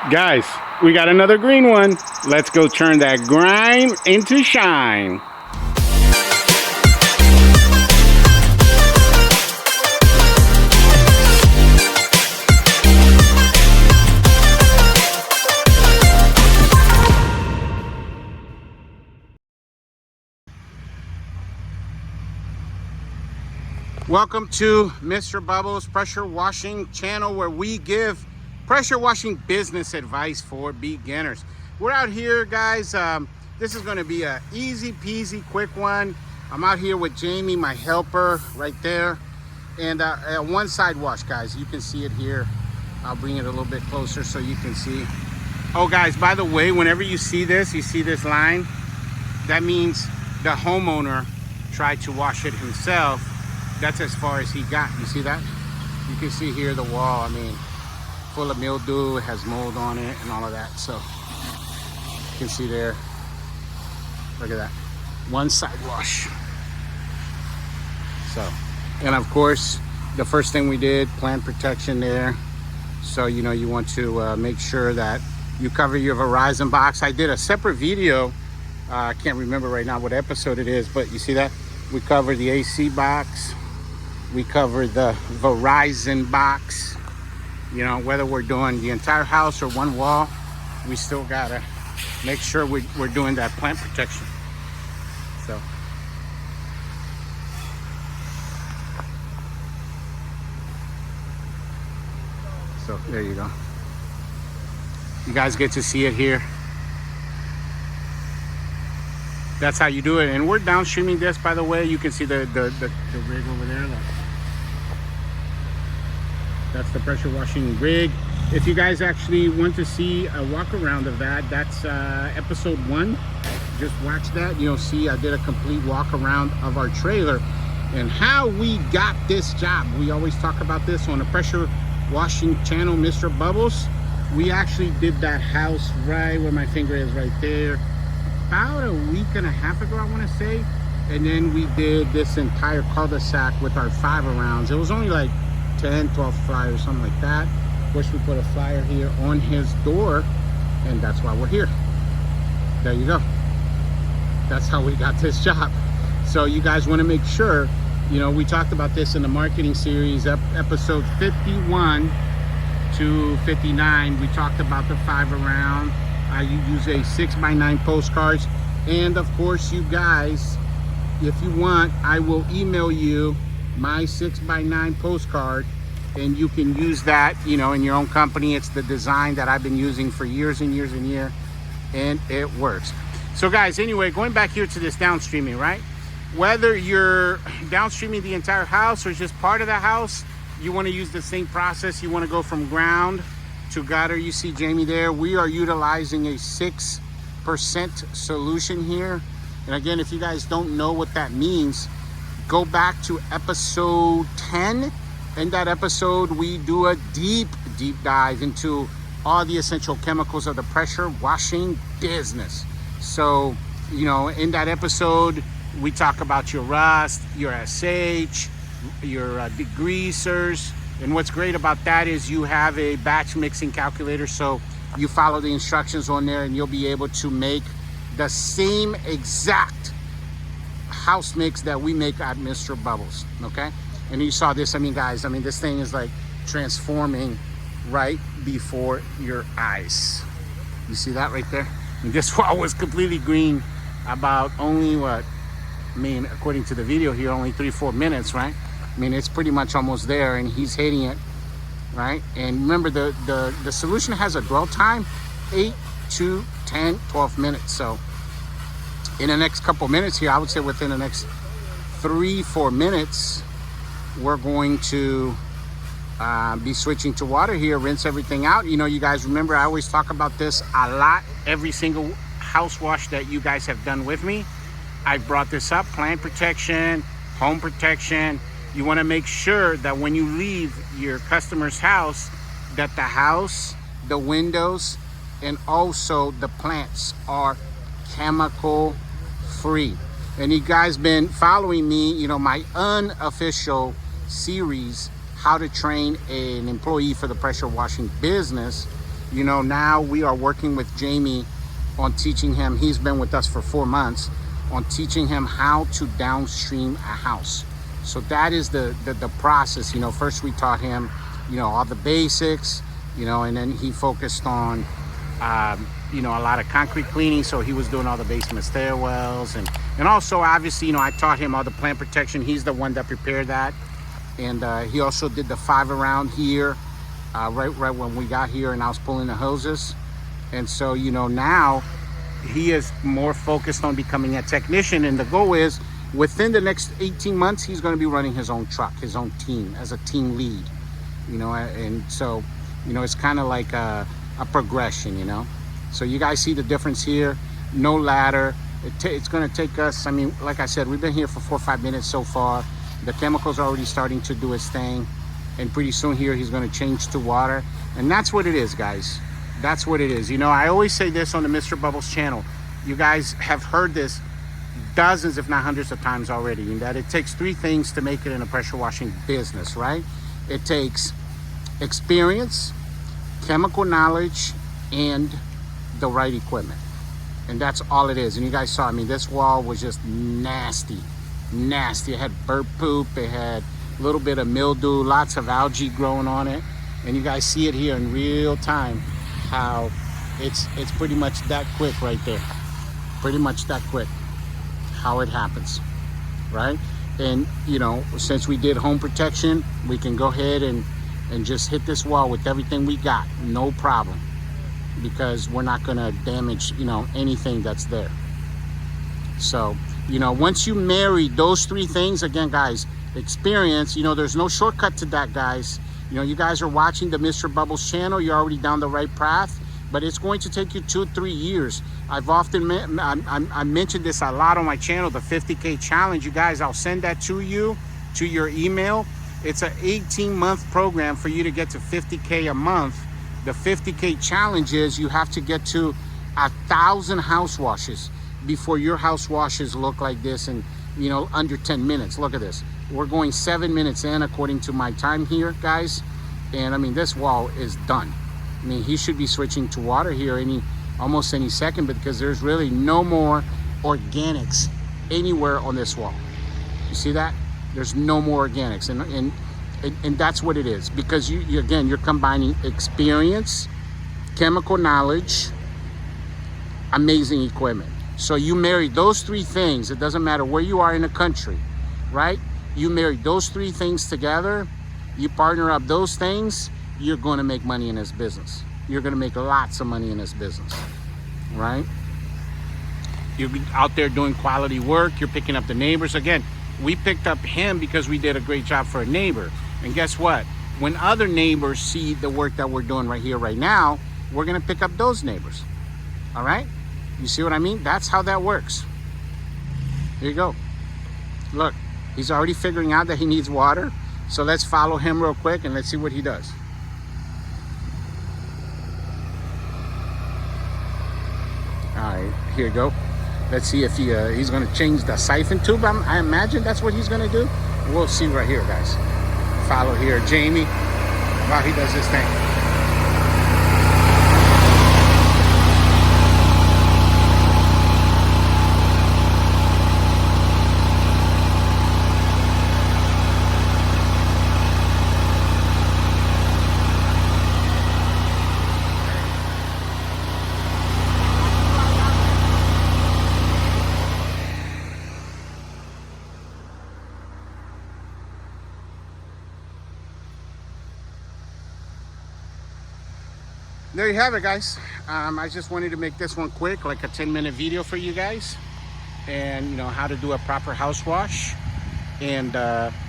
Guys, we got another green one. Let's go turn that grime into shine. Welcome to Mr. Bubbles Pressure Washing channel, where we give pressure washing business advice for beginners. We're out here, guys. This is going to be a easy peasy quick one. I'm out here with Jamie, my helper, right there, and one side wash, guys. You can see it here. I'll bring it a little bit closer so you can see. Oh, guys, by the way, whenever you see this line, that means the homeowner tried to wash it himself. That's as far as he got. You see that? You can see here the wall, I mean, full of mildew, it has mold on it and all of that. So you can see there, look at that, one side wash. So, and of course, the first thing we did, plant protection there. So, you know, you want to make sure that you cover your Verizon box. I did a separate video. I can't remember right now what episode it is, but you see that? We cover the AC box. We cover the Verizon box. You know, whether we're doing the entire house or one wall, we still gotta make sure we're doing that plant protection. So there you go. You guys get to see it here. That's how you do it. And we're downstreaming this, by the way. You can see the rig over there. That's the pressure washing rig. If you guys actually want to see a walk around of that, that's episode 1. Just watch that. You'll see I did a complete walk around of our trailer and how we got this job. We always talk about this on the pressure washing channel, Mr. Bubbles. We actually did that house right where my finger is, right there, about a week and a half ago, I want to say. And then we did this entire cul-de-sac with our 5-arounds. It was only like 10, 12 flyers, something like that. Of course, we put a flyer here on his door, and that's why we're here. There you go. That's how we got this job. So you guys want to make sure, you know, we talked about this in the marketing series, episode 51 to 59. We talked about the 5-around. You use a 6x9 postcards. And of course, you guys, if you want, I will email you my 6x9 postcard, and you can use that, you know, in your own company. It's the design that I've been using for years and years and years, and it works. So guys, anyway, going back here to this downstreaming, right? Whether you're downstreaming the entire house or just part of the house, you want to use the same process. You want to go from ground to gutter. You see Jamie there. We are utilizing a 6% solution here. And again, if you guys don't know what that means, go back to episode 10. In that episode, we do a deep dive into all the essential chemicals of the pressure washing business. So, you know, in that episode, we talk about your rust, your SH, your degreasers. And what's great about that is you have a batch mixing calculator. So you follow the instructions on there and you'll be able to make the same exact house mix that we make at Mr. Bubbles, okay? And you saw this, I mean, guys, I mean, this thing is like transforming right before your eyes. You see that right there? And this wall was completely green about only what, I mean, according to the video here, only 3-4 minutes, right? I mean, it's pretty much almost there, and he's hitting it, right? And remember, the solution has a dwell time, 8 to 10, 12 minutes. So in the next couple minutes here, I would say within the next 3-4 minutes, we're going to be switching to water here, rinse everything out. You know, you guys remember, I always talk about this a lot. Every single house wash that you guys have done with me, I brought this up: plant protection, home protection. You want to make sure that when you leave your customer's house, that the house, the windows, and also the plants are chemical free. And you guys been following me, you know, my unofficial series, how to train an employee for the pressure washing business. You know, now we are working with Jamie on teaching him. He's been with us for 4 months on teaching him how to downstream a house. So that is the process. You know, first we taught him, you know, all the basics, you know, and then he focused on, you know, a lot of concrete cleaning. So he was doing all the basement stairwells, and also obviously, you know, I taught him all the plant protection. He's the one that prepared that. And he also did the 5 around here, right when we got here, and I was pulling the hoses. And so, you know, now he is more focused on becoming a technician, and the goal is within the next 18 months, he's going to be running his own truck, his own team, as a team lead, you know. And so, you know, it's kind of like a progression, you know. So you guys see the difference here. No ladder. It's going to take us, I mean, like I said, we've been here for 4 or 5 minutes so far. The chemicals are already starting to do its thing, and pretty soon here he's going to change to water. And that's what it is, guys. That's what it is. You know, I always say this on the Mr. Bubbles channel. You guys have heard this dozens, if not hundreds of times already, in that it takes 3 things to make it in a pressure washing business, right? It takes experience, chemical knowledge, and the right equipment. And that's all it is. And you guys saw, I mean, this wall was just nasty. It had bird poop, it had a little bit of mildew, lots of algae growing on it. And you guys see it here in real time, how it's pretty much that quick right there. Pretty much that quick, how it happens, right? And, you know, since we did home protection, we can go ahead and just hit this wall with everything we got, no problem, because we're not gonna damage, you know, anything that's there. So, you know, once you marry those 3 things, again, guys, experience, you know, there's no shortcut to that, guys. You know, you guys are watching the Mr. Bubbles channel, you're already down the right path, but it's going to take you 2 or 3 years. I've often, I mentioned this a lot on my channel, the 50K challenge. You guys, I'll send that to you, to your email. It's an 18-month program for you to get to 50K a month. The 50K challenge is you have to get to 1,000 house washes before your house washes look like this in, you know, under 10 minutes. Look at this. We're going 7 minutes in according to my time here, guys. And I mean, this wall is done. I mean, he should be switching to water here almost any second, because there's really no more organics anywhere on this wall. You see that? There's no more organics, and that's what it is, because you again, you're combining experience, chemical knowledge, amazing equipment. So you marry those 3 things. It doesn't matter where you are in the country, right? You marry those 3 things together, you partner up those things, you're going to make money in this business. You're going to make lots of money in this business, right? You're out there doing quality work. You're picking up the neighbors. Again, we picked up him because we did a great job for a neighbor. And guess what? When other neighbors see the work that we're doing right here, right now, we're going to pick up those neighbors. All right? You see what I mean? That's how that works. Here you go. Look, he's already figuring out that he needs water. So let's follow him real quick and let's see what he does. All right, here you go. Let's see if he's going to change the siphon tube. I imagine that's what he's going to do. We'll see right here, guys. Follow here, Jamie, while he does this thing. There you have it, guys. I just wanted to make this one quick, like a 10-minute video for you guys, and you know how to do a proper house wash, and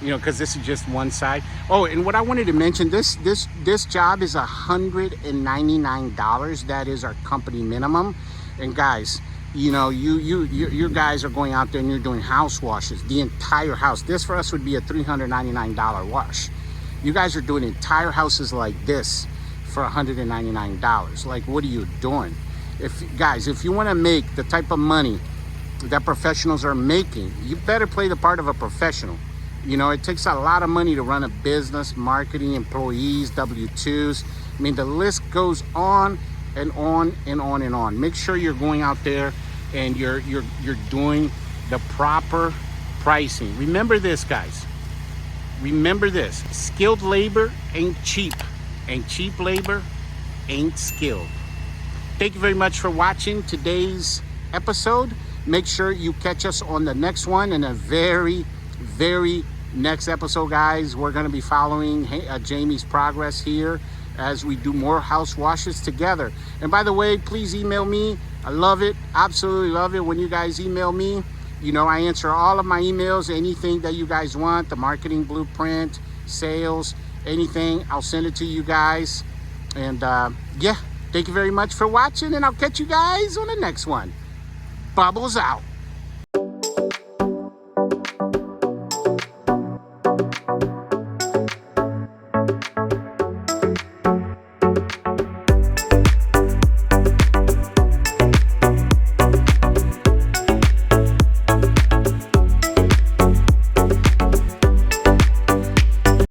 you know, because this is just one side. Oh, and what I wanted to mention, this job is $199. That is our company minimum. And guys, you know, you guys are going out there and you're doing house washes, the entire house. This for us would be a $399 wash. You guys are doing entire houses like this for $199. Like, what are you doing? If you want to make the type of money that professionals are making, you better play the part of a professional. You know, it takes a lot of money to run a business, marketing, employees, W-2s. I mean, the list goes on and on and on and on. Make sure you're going out there and you're doing the proper pricing. Remember this, guys. Remember this. Skilled labor ain't cheap, and cheap labor ain't skilled. Thank you very much for watching today's episode. Make sure you catch us on the next one, and a very, very next episode, guys. We're going to be following Jamie's progress here as we do more house washes together. And by the way, please email me. I love it, absolutely love it when you guys email me. You know, I answer all of my emails, anything that you guys want, the marketing blueprint, sales, anything, I'll send it to you guys. And yeah, thank you very much for watching, and I'll catch you guys on the next one. Bubbles out.